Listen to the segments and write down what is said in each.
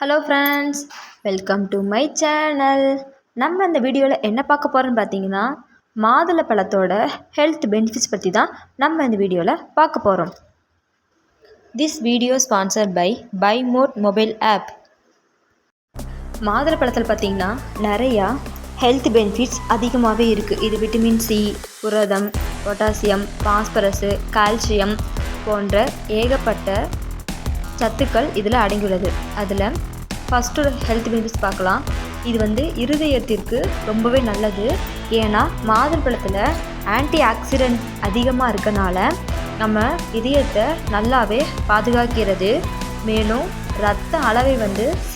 Hello friends, welcome to my channel. நம்ம இந்த வீடியோவில் என்ன பார்க்க போகிறோன்னு பார்த்தீங்கன்னா, மாதுளை பழத்தோட ஹெல்த் பெனிஃபிட்ஸ் பற்றி தான் நம்ம இந்த வீடியோவில் பார்க்க போகிறோம். This video sponsored by mod mobile app. மாதுளை பழத்தில் பார்த்திங்கன்னா நிறையா ஹெல்த் பெனிஃபிட்ஸ் அதிகமாகவே இருக்குது. இது விட்டமின் சி, புரதம், பொட்டாசியம், பாஸ்பரஸு, கால்சியம் போன்ற ஏகப்பட்ட சத்துக்கள் இதில் அடங்கியுள்ளது. அதில் ஃபஸ்ட்டு ஹெல்த் பெனிஃபிட்ஸ் பார்க்கலாம். இது இருதயத்திற்கு ரொம்பவே நல்லது. ஏன்னா மாதுளம்பழத்தில் ஆன்டி ஆக்சிடென்ட் அதிகமாக இருக்கனால நம்ம இதயத்தை நல்லாவே பாதுகாக்கிறது. மேலும் இரத்த அளவை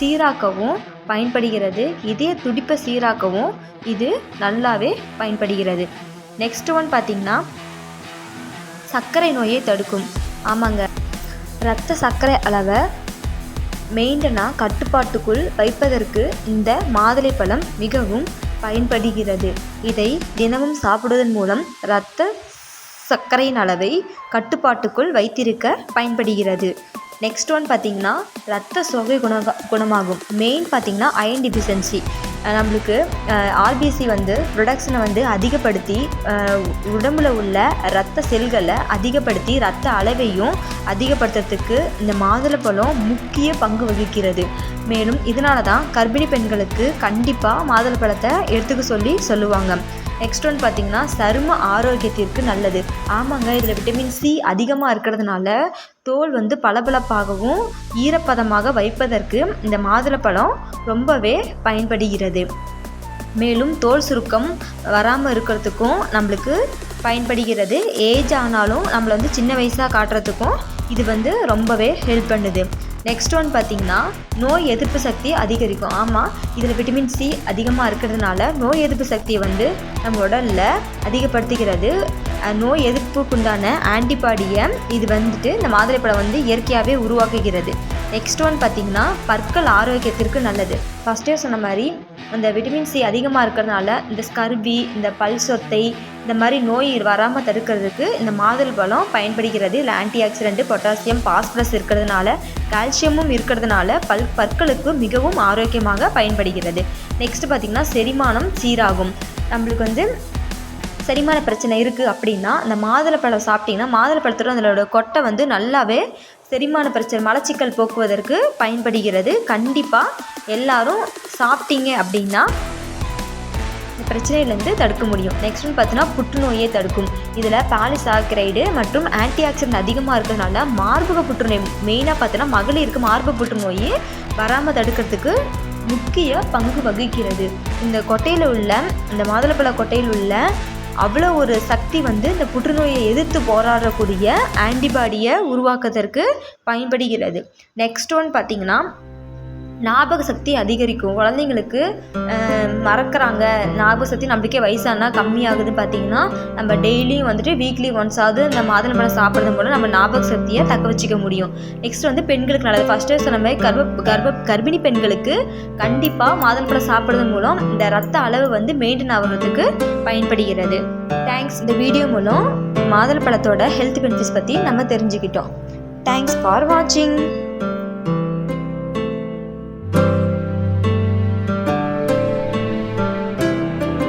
சீராக்கவும் பயன்படுகிறது. இதய துடிப்பை சீராக்கவும் இது நல்லாவே பயன்படுகிறது. நெக்ஸ்ட் ஒன் பார்த்திங்கன்னா, சர்க்கரை நோயை தடுக்கும். ஆமாங்க, இரத்த சர்க்கரை அளவை மெயின்டனாக கட்டுப்பாட்டுக்குள் வைப்பதற்கு இந்த மாதுளைப்பழம் மிகவும் பயன்படுகிறது. இதை தினமும் சாப்பிடுவதன் மூலம் இரத்த சர்க்கரையின் அளவை கட்டுப்பாட்டுக்குள் வைத்திருக்க பயன்படுகிறது. நெக்ஸ்ட் ஒன் பார்த்திங்கன்னா, இரத்த சோகை குணமாகும். மெயின் பார்த்திங்கன்னா அயன் டிஃபிஷியன்சி. நம்மளுக்கு ஆர்பிசி ப்ரொடக்ஷனை அதிகப்படுத்தி உடம்புல உள்ள இரத்த செல்களை அதிகப்படுத்தி இரத்த அளவையும் அதிகப்படுத்துறதுக்கு இந்த மாதுளப்பழம் முக்கிய பங்கு வகிக்கிறது. மேலும் இதனால தான் கர்ப்பிணி பெண்களுக்கு கண்டிப்பாக மாதுளப்பழத்தை எடுத்துக்க சொல்லுவாங்க. நெக்ஸ்ட் ஒன் பார்த்திங்கன்னா, சரும ஆரோக்கியத்திற்கு நல்லது. ஆமாங்க, இதில் விட்டமின் சி அதிகமாக இருக்கிறதுனால தோல் பளபளப்பாகவும் ஈரப்பதமாக வைப்பதற்கு இந்த மாதுளப்பழம் ரொம்பவே பயன்படுகிறது. மேலும் தோல் சுருக்கம் வராமல் இருக்கிறதுக்கும் நம்மளுக்கு பயன்படுகிறது. ஏஜ் ஆனாலும் நம்மளை சின்ன வயசாக காட்டுறதுக்கும் இது ரொம்பவே ஹெல்ப் பண்ணுது. நெக்ஸ்ட் ஒன் பார்த்திங்கன்னா, நோய் எதிர்ப்பு சக்தி அதிகரிக்கும். ஆமாம், இதில் விட்டமின் சி அதிகமாக இருக்கிறதுனால நோய் எதிர்ப்பு சக்தியை நம்ம உடலில் அதிகப்படுத்துகிறது. நோய் எதிர்ப்புக்குண்டான ஆன்டிபாடியை இது இந்த மாதுளைப்பழம் இயற்கையாகவே உருவாக்குகிறது. நெக்ஸ்ட் ஒன் பார்த்திங்கன்னா, பற்கள் ஆரோக்கியத்திற்கு நல்லது. ஃபஸ்ட்டே சொன்ன மாதிரி அந்த விட்டமின் சி அதிகமாக இருக்கிறதுனால இந்த ஸ்கர்வி, இந்த பல் சொத்தை, இந்த மாதிரி நோய் வராமல் தடுக்கிறதுக்கு இந்த மாதுளம்பழம் பயன்படுகிறது. இல்லை ஆன்டி ஆக்சிடென்ட், பொட்டாசியம், பாஸ்பரஸ் இருக்கிறதுனால, கால்சியமும் இருக்கிறதுனால பற்களுக்கு மிகவும் ஆரோக்கியமாக பயன்படுகிறது. நெக்ஸ்ட் பார்த்திங்கன்னா, செரிமானம் சீராகும். நம்மளுக்கு செரிமான பிரச்சனை இருக்குது அப்படின்னா இந்த மாதுளப்பழம் சாப்பிட்டிங்கன்னா மாதுளப்பழத்தோட அதோட கொட்டை நல்லாவே செரிமான பிரச்சனை, மலச்சிக்கல் போக்குவதற்கு பயன்படுகிறது. கண்டிப்பாக எல்லாரும் சாப்பிட்டீங்க அப்படின்னா இந்த பிரச்சனையிலேருந்து தடுக்க முடியும். நெக்ஸ்ட் பார்த்தீங்கன்னா, புற்றுநோயை தடுக்கும். இதில் பாலிசாக்கரைடு மற்றும் ஆன்டி ஆக்சிடென்ட் அதிகமாக இருக்கிறதுனால மார்பக புற்றுநோய், மெயினாக பார்த்தீங்கன்னா மகளிருக்கு மார்பக புற்றுநோய் வராமல் தடுக்கிறதுக்கு முக்கிய பங்கு வகிக்கிறது. இந்த கொட்டையில் உள்ள இந்த மாதுளப்பழ கொட்டையில் உள்ள அவ்வளோ ஒரு சக்தி இந்த புற்றுநோயை எதிர்த்து போராடக்கூடிய ஆன்டிபாடியை உருவாக்குவதற்கு பயன்படுகிறது. நெக்ஸ்ட் ஒன் பார்த்திங்கன்னா, ஞாபக சக்தி அதிகரிக்கும். குழந்தைங்களுக்கு மறக்கிறாங்க, ஞாபக சக்தி நம்மளுக்கே வயசானா கம்மியாகுதுன்னு பார்த்திங்கன்னா, நம்ம டெய்லியும் வீக்லி ஒன்ஸாவது இந்த மாதுளம்பழம் சாப்பிட்றது மூலம் நம்ம ஞாபக சக்தியை தக்க வச்சுக்க முடியும். நெக்ஸ்ட் பெண்களுக்கு நல்லது. ஃபஸ்ட்டு சொன்ன மாதிரி கர்ப்பிணி பெண்களுக்கு கண்டிப்பாக மாதுளம்பழம் சாப்பிட்றது மூலம் இந்த ரத்த அளவு மெயின்டைன் ஆகிறதுக்கு பயன்படுகிறது. தேங்க்ஸ். இந்த வீடியோ மூலம் மாதுளம்பழத்தோட ஹெல்த் பெனிஃபிட்ஸ் பற்றி நம்ம தெரிஞ்சுக்கிட்டோம். தேங்க்ஸ் ஃபார் வாட்சிங்.